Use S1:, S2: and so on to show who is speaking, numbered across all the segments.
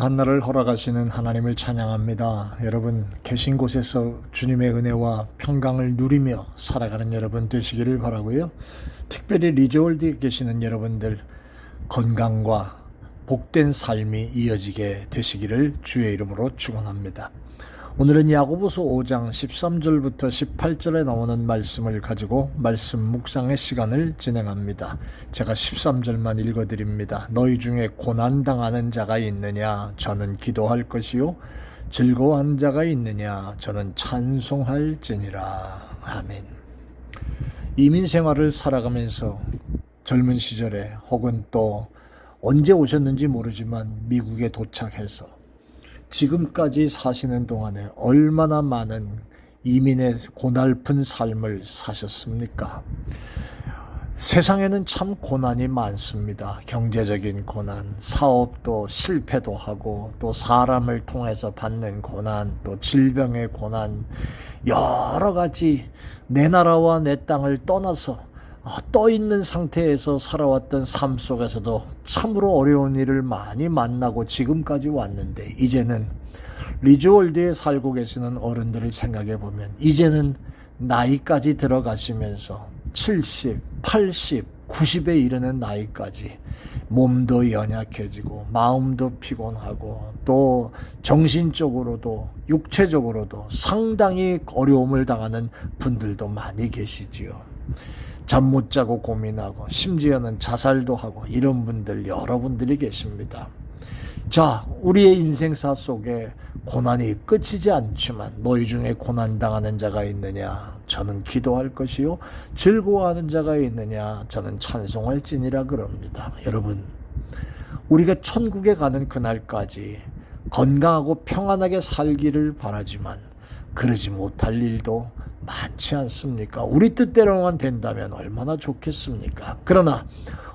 S1: 한날을 허락하시는 하나님을 찬양합니다. 여러분 계신 곳에서 주님의 은혜와 평강을 누리며 살아가는 여러분 되시기를 바라고요. 특별히 리조월드에 계시는 여러분들 건강과 복된 삶이 이어지게 되시기를 주의 이름으로 축원합니다. 오늘은 야고보서 5장 13절부터 18절에 나오는 말씀을 가지고 말씀 묵상의 시간을 진행합니다. 제가 13절만 읽어드립니다. 너희 중에 고난당하는 자가 있느냐? 저는 기도할 것이요 즐거워하는 자가 있느냐? 저는 찬송할지니라. 아멘. 이민 생활을 살아가면서 젊은 시절에 혹은 또 언제 오셨는지 모르지만 미국에 도착해서 지금까지 사시는 동안에 얼마나 많은 이민의 고달픈 삶을 사셨습니까? 세상에는 참 고난이 많습니다. 경제적인 고난, 사업도 실패도 하고 또 사람을 통해서 받는 고난, 또 질병의 고난, 여러 가지 내 나라와 내 땅을 떠나서 떠 있는 상태에서 살아왔던 삶 속에서도 참으로 어려운 일을 많이 만나고 지금까지 왔는데, 이제는 리조월드에 살고 계시는 어른들을 생각해 보면 이제는 나이까지 들어가시면서 70, 80, 90에 이르는 나이까지 몸도 연약해지고 마음도 피곤하고 또 정신적으로도 육체적으로도 상당히 어려움을 당하는 분들도 많이 계시지요. 잠 못 자고 고민하고 심지어는 자살도 하고 이런 분들 여러분들이 계십니다. 자, 우리의 인생사 속에 고난이 끝이지 않지만 너희 중에 고난당하는 자가 있느냐? 저는 기도할 것이요 즐거워하는 자가 있느냐? 저는 찬송할지니라 그럽니다. 여러분, 우리가 천국에 가는 그날까지 건강하고 평안하게 살기를 바라지만 그러지 못할 일도 많지 않습니까? 우리 뜻대로만 된다면 얼마나 좋겠습니까? 그러나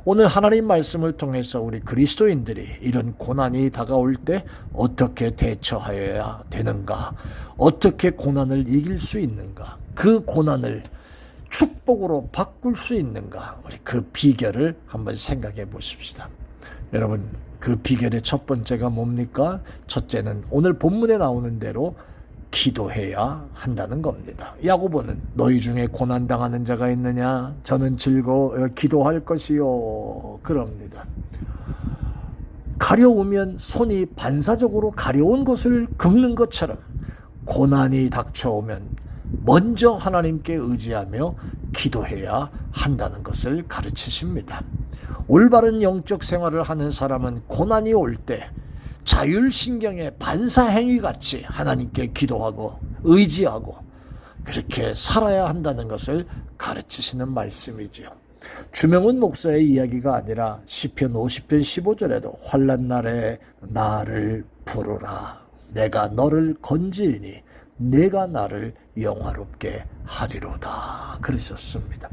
S1: 오늘 하나님 말씀을 통해서 우리 그리스도인들이 이런 고난이 다가올 때 어떻게 대처하여야 되는가? 어떻게 고난을 이길 수 있는가? 그 고난을 축복으로 바꿀 수 있는가? 우리 그 비결을 한번 생각해 보십시다. 여러분, 그 비결의 첫 번째가 뭡니까? 첫째는 오늘 본문에 나오는 대로 기도해야 한다는 겁니다. 야고보는 너희 중에 고난당하는 자가 있느냐? 저는 기도할 것이요 그럽니다. 가려우면 손이 반사적으로 가려운 것을 긁는 것처럼 고난이 닥쳐오면 먼저 하나님께 의지하며 기도해야 한다는 것을 가르치십니다. 올바른 영적 생활을 하는 사람은 고난이 올 때 자율신경의 반사행위같이 하나님께 기도하고 의지하고 그렇게 살아야 한다는 것을 가르치시는 말씀이지요. 주명훈 목사의 이야기가 아니라 시편 50편 15절에도 환난 날에 나를 부르라. 내가 너를 건지리니 내가 나를 영화롭게 하리로다. 그러셨습니다.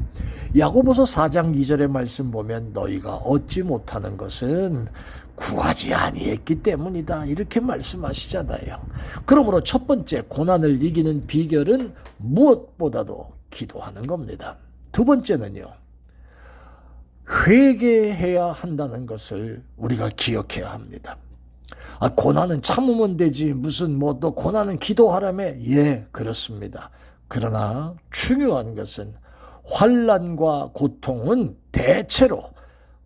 S1: 야고보서 4장 2절의 말씀 보면 너희가 얻지 못하는 것은 구하지 아니했기 때문이다. 이렇게 말씀하시잖아요. 그러므로 첫 번째 고난을 이기는 비결은 무엇보다도 기도하는 겁니다. 두 번째는요, 회개해야 한다는 것을 우리가 기억해야 합니다. 고난은 참으면 되지 무슨 또 고난은 기도하라며. 예, 그렇습니다. 그러나 중요한 것은 환난과 고통은 대체로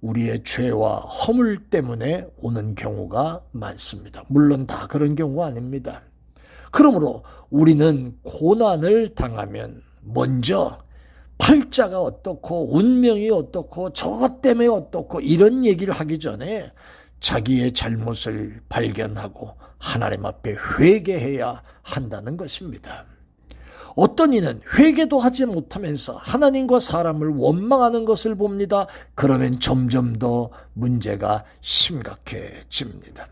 S1: 우리의 죄와 허물 때문에 오는 경우가 많습니다. 물론 다 그런 경우가 아닙니다. 그러므로 우리는 고난을 당하면 먼저 팔자가 어떻고 운명이 어떻고 저것 때문에 어떻고 이런 얘기를 하기 전에 자기의 잘못을 발견하고 하나님 앞에 회개해야 한다는 것입니다. 어떤 이는 회개도 하지 못하면서 하나님과 사람을 원망하는 것을 봅니다. 그러면 점점 더 문제가 심각해집니다.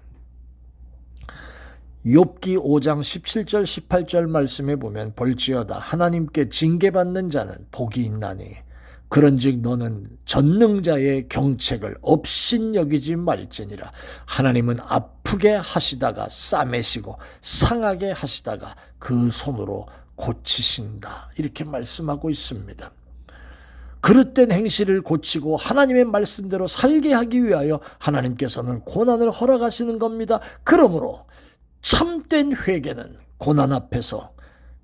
S1: 욥기 5장 17절 18절 말씀에 보면 볼지어다 하나님께 징계받는 자는 복이 있나니 그런즉 너는 전능자의 경책을 업신여기지 말지니라. 하나님은 아프게 하시다가 싸매시고 상하게 하시다가 그 손으로 고치신다. 이렇게 말씀하고 있습니다. 그릇된 행실을 고치고 하나님의 말씀대로 살게 하기 위하여 하나님께서는 고난을 허락하시는 겁니다. 그러므로 참된 회개는 고난 앞에서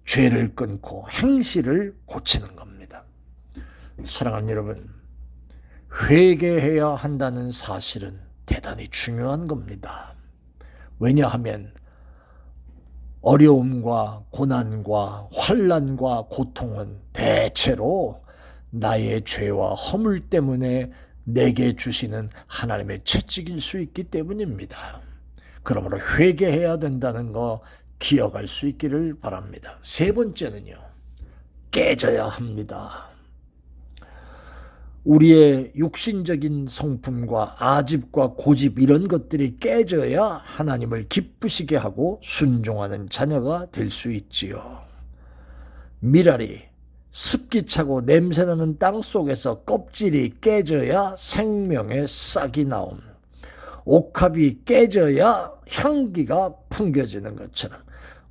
S1: 죄를 끊고 행실을 고치는 겁니다. 사랑하는 여러분, 회개해야 한다는 사실은 대단히 중요한 겁니다. 왜냐하면 어려움과 고난과 환난과 고통은 대체로 나의 죄와 허물 때문에 내게 주시는 하나님의 채찍일 수 있기 때문입니다. 그러므로 회개해야 된다는 거 기억할 수 있기를 바랍니다. 세 번째는요, 깨져야 합니다. 우리의 육신적인 성품과 아집과 고집 이런 것들이 깨져야 하나님을 기쁘시게 하고 순종하는 자녀가 될 수 있지요. 미랄이 습기 차고 냄새나는 땅 속에서 껍질이 깨져야 생명의 싹이 나옴. 옥합이 깨져야 향기가 풍겨지는 것처럼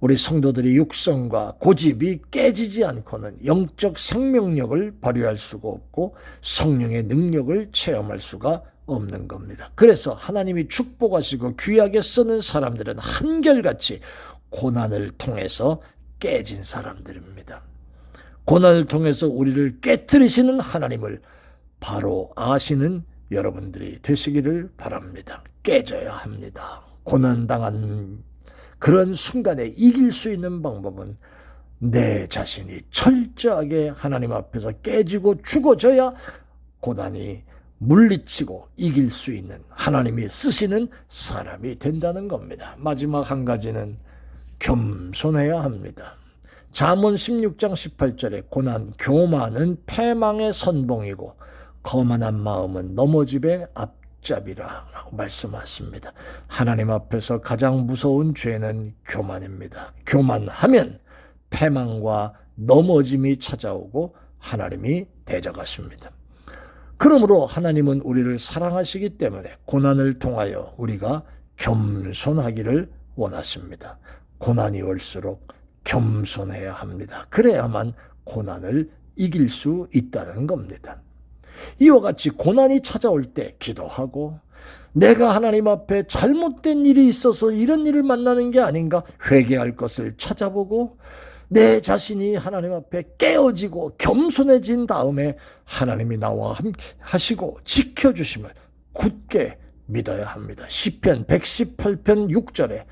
S1: 우리 성도들이 육성과 고집이 깨지지 않고는 영적 생명력을 발휘할 수가 없고 성령의 능력을 체험할 수가 없는 겁니다. 그래서 하나님이 축복하시고 귀하게 쓰는 사람들은 한결같이 고난을 통해서 깨진 사람들입니다. 고난을 통해서 우리를 깨트리시는 하나님을 바로 아시는 여러분들이 되시기를 바랍니다. 깨져야 합니다. 고난당한 그런 순간에 이길 수 있는 방법은 내 자신이 철저하게 하나님 앞에서 깨지고 죽어져야 고난이 물리치고 이길 수 있는 하나님이 쓰시는 사람이 된다는 겁니다. 마지막 한 가지는 겸손해야 합니다. 잠언 16장 18절에 고난, 교만은 패망의 선봉이고 거만한 마음은 넘어집의 앞잡이라 라고 말씀하십니다. 하나님 앞에서 가장 무서운 죄는 교만입니다. 교만하면 패망과 넘어짐이 찾아오고 하나님이 대적하십니다. 그러므로 하나님은 우리를 사랑하시기 때문에 고난을 통하여 우리가 겸손하기를 원하십니다. 고난이 올수록 겸손해야 합니다. 그래야만 고난을 이길 수 있다는 겁니다. 이와 같이 고난이 찾아올 때 기도하고 내가 하나님 앞에 잘못된 일이 있어서 이런 일을 만나는 게 아닌가 회개할 것을 찾아보고 내 자신이 하나님 앞에 깨어지고 겸손해진 다음에 하나님이 나와 함께 하시고 지켜주심을 굳게 믿어야 합니다. 시편 118편 6절에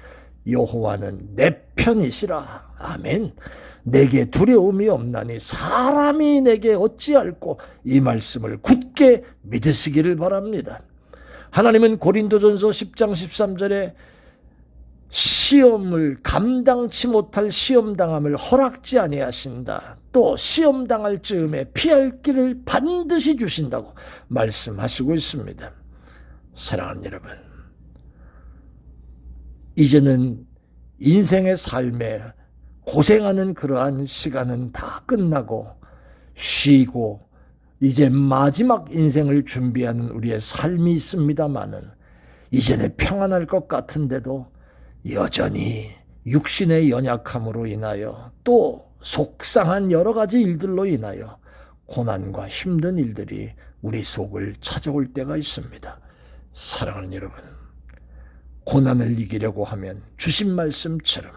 S1: 여호와는 내 편이시라. 아멘. 내게 두려움이 없나니 사람이 내게 어찌할꼬. 이 말씀을 굳게 믿으시기를 바랍니다. 하나님은 고린도전서 10장 13절에 시험을 감당치 못할 시험당함을 허락지 아니하신다. 또 시험당할 즈음에 피할 길을 반드시 주신다고 말씀하시고 있습니다. 사랑하는 여러분, 이제는 인생의 삶에 고생하는 그러한 시간은 다 끝나고 쉬고 이제 마지막 인생을 준비하는 우리의 삶이 있습니다마는 이제는 평안할 것 같은데도 여전히 육신의 연약함으로 인하여 또 속상한 여러 가지 일들로 인하여 고난과 힘든 일들이 우리 속을 찾아올 때가 있습니다. 사랑하는 여러분, 고난을 이기려고 하면 주신 말씀처럼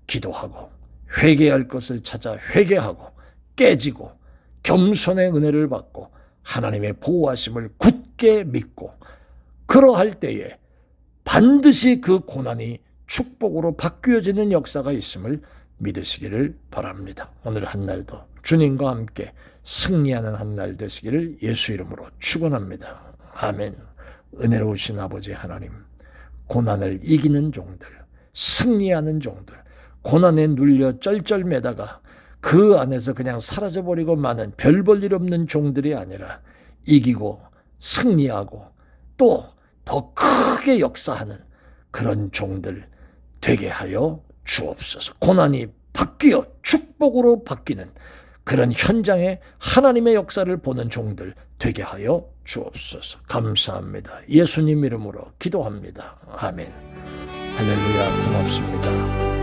S1: 기도하고 회개할 것을 찾아 회개하고 깨지고 겸손의 은혜를 받고 하나님의 보호하심을 굳게 믿고 그러할 때에 반드시 그 고난이 축복으로 바뀌어지는 역사가 있음을 믿으시기를 바랍니다. 오늘 한 날도 주님과 함께 승리하는 한 날 되시기를 예수 이름으로 축원합니다. 아멘. 은혜로우신 아버지 하나님, 고난을 이기는 종들, 승리하는 종들, 고난에 눌려 쩔쩔매다가 그 안에서 그냥 사라져버리고 마는 별 볼 일 없는 종들이 아니라 이기고 승리하고 또 더 크게 역사하는 그런 종들 되게 하여 주옵소서. 고난이 바뀌어 축복으로 바뀌는 그런 현장에 하나님의 역사를 보는 종들 되게 하여 주옵소서. 감사합니다. 예수님 이름으로 기도합니다. 아멘. 할렐루야. 고맙습니다.